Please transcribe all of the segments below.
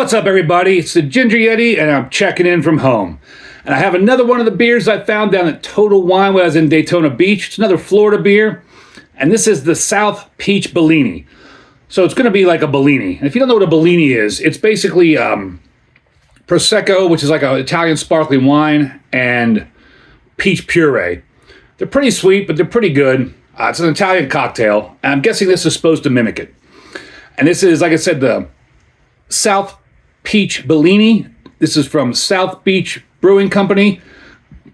What's up, everybody? It's the Ginger Yeti, and I'm checking in from home. And I have another one of the beers I found down at Total Wine when I was in Daytona Beach. It's another Florida beer, and this is the South Peach Bellini. So it's going to be like a Bellini. And if you don't know what a Bellini is, it's basically Prosecco, which is like an Italian sparkling wine, and peach puree. They're pretty sweet, but they're pretty good. It's an Italian cocktail, and I'm guessing this is supposed to mimic it. And this is, like I said, the South Peach Bellini. This is from South Beach Brewing Company.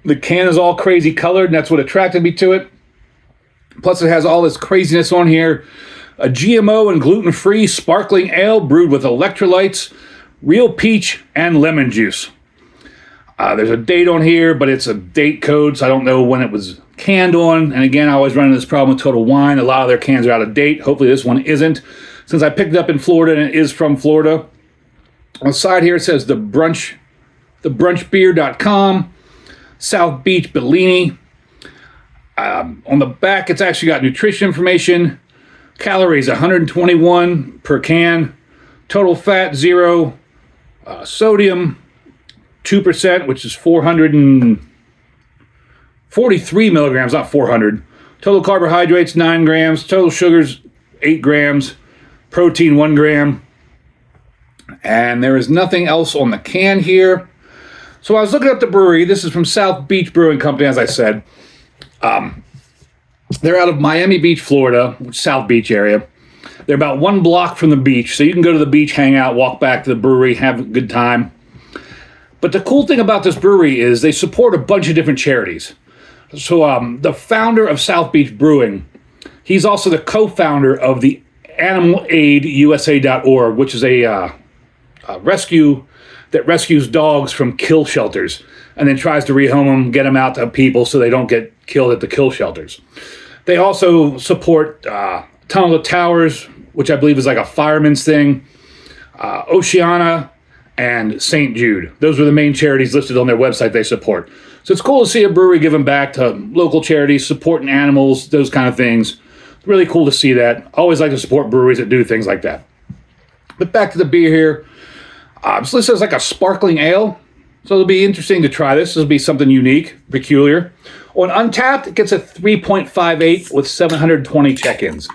The can is all crazy colored, and that's what attracted me to it. Plus, it has all this craziness on here. A GMO and gluten-free sparkling ale brewed with electrolytes, real peach, and lemon juice. There's a date on here, but it's a date code, so I don't know when it was canned on. And again, I always run into this problem with Total Wine. A lot of their cans are out of date. Hopefully this one isn't, since I picked it up in Florida and it is from Florida. On the side here, it says thebrunchbeer.com, South Beach Bellini. On the back, it's actually got nutrition information. Calories, 121 per can. Total fat, 0. Sodium, 2%, which is 443 milligrams, not 400. Total carbohydrates, 9 grams. Total sugars, 8 grams. Protein, 1 gram. And there is nothing else on the can here. So I was looking up the brewery. This is from South Beach Brewing Company, as I said. They're out of Miami Beach, Florida, South Beach area. They're about 1 block from the beach, so you can go to the beach, hang out, walk back to the brewery, have a good time. But the cool thing about this brewery is they support a bunch of different charities. So the founder of South Beach Brewing, he's also the co-founder of the AnimalAidUSA.org, which is a rescue that rescues dogs from kill shelters and then tries to rehome them, get them out to people so they don't get killed at the kill shelters. They also support Tunnel to Towers, which I believe is like a fireman's thing, Oceana, and St. Jude. Those were the main charities listed on their website they support. So it's cool to see a brewery giving back to local charities, supporting animals, those kind of things. Really cool to see that. I always like to support breweries that do things like that. But back to the beer here. So this is like a sparkling ale. So it'll be interesting to try this. This will be something unique, peculiar. On Untapped, it gets a 3.58 with 720 check-ins.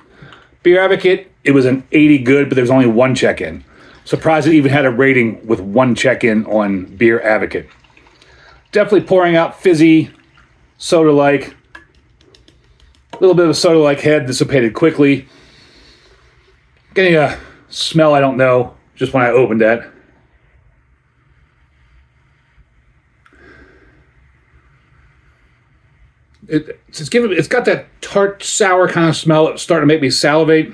Beer Advocate, it was an 80 good, but there's only 1 check-in. Surprised it even had a rating with 1 check-in on Beer Advocate. Definitely pouring out fizzy, soda-like. A little bit of a soda-like head, dissipated quickly. Getting a smell I don't know, just when I opened that. It's got that tart, sour kind of smell. It's starting to make me salivate.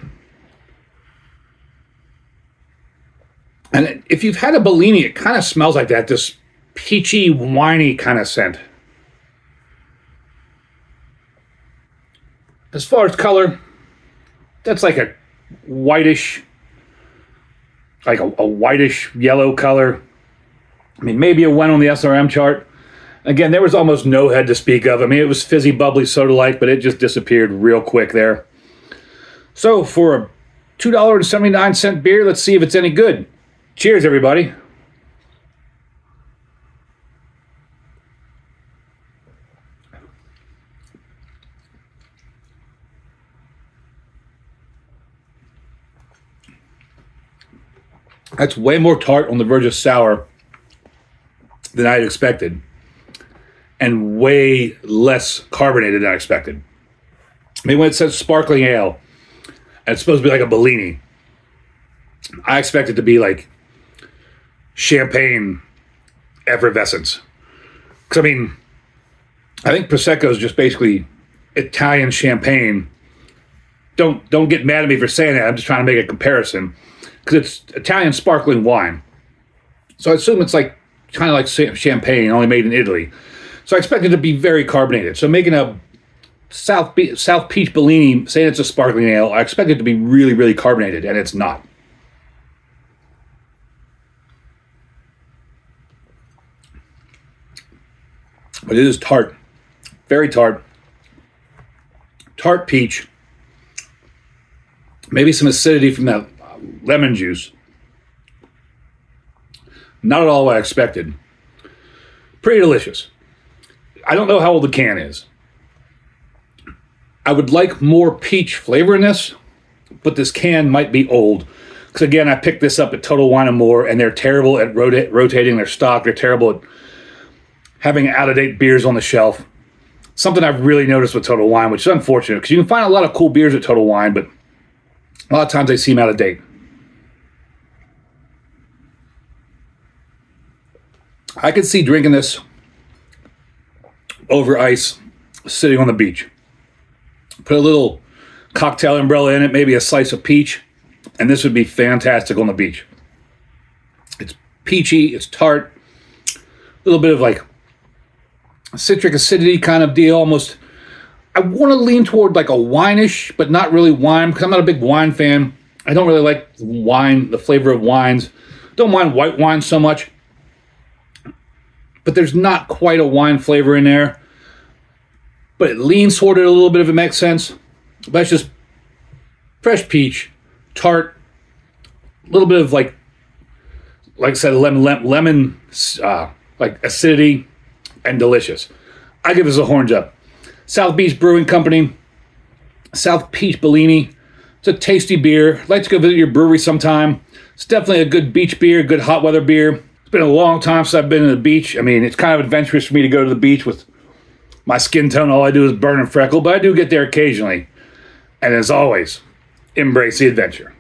And if you've had a Bellini, it kind of smells like that, this peachy, winey kind of scent. As far as color, that's like a whitish, like a whitish yellow color. I mean, maybe it went on the SRM chart. Again, there was almost no head to speak of. I mean, it was fizzy, bubbly, soda-like, but it just disappeared real quick there. So for a $2.79 beer, let's see if it's any good. Cheers, everybody. That's way more tart on the verge of sour than I had expected, and way less carbonated than I expected. I mean, when it says sparkling ale, and it's supposed to be like a Bellini, I expect it to be like champagne effervescence. Because, I mean, I think Prosecco is just basically Italian champagne. Don't get mad at me for saying that. I'm just trying to make a comparison. Because it's Italian sparkling wine. So I assume it's like kind of like champagne, only made in Italy. So I expect it to be very carbonated. So making a South Peach Bellini, saying it's a sparkling ale, I expect it to be really, really carbonated, and it's not. But it is tart. Very tart. Tart peach. Maybe some acidity from that lemon juice. Not at all what I expected. Pretty delicious. I don't know how old the can is. I would like more peach flavor in this, but this can might be old. Because again, I picked this up at Total Wine & More, and they're terrible at rotating their stock. They're terrible at having out-of-date beers on the shelf. Something I've really noticed with Total Wine, which is unfortunate, because you can find a lot of cool beers at Total Wine, but a lot of times they seem out of date. I could see drinking this over ice, sitting on the beach. Put a little cocktail umbrella in it, maybe a slice of peach, and this would be fantastic on the beach. It's peachy, it's tart, a little bit of like citric acidity kind of deal, almost. I want to lean toward like a wine-ish, but not really wine, because I'm not a big wine fan. I don't really like wine, the flavor of wines. Don't mind white wine so much. But there's not quite a wine flavor in there. But it leans toward it a little bit, if it makes sense. But it's just fresh peach, tart, a little bit of like I said, lemon like acidity, and delicious. I give this a horns up. South Beach Brewing Company, South Peach Bellini. It's a tasty beer. I'd like to go visit your brewery sometime. It's definitely a good beach beer, good hot weather beer. It's been a long time since I've been to the beach. I mean, it's kind of adventurous for me to go to the beach with my skin tone. All I do is burn and freckle, but I do get there occasionally. And as always, embrace the adventure.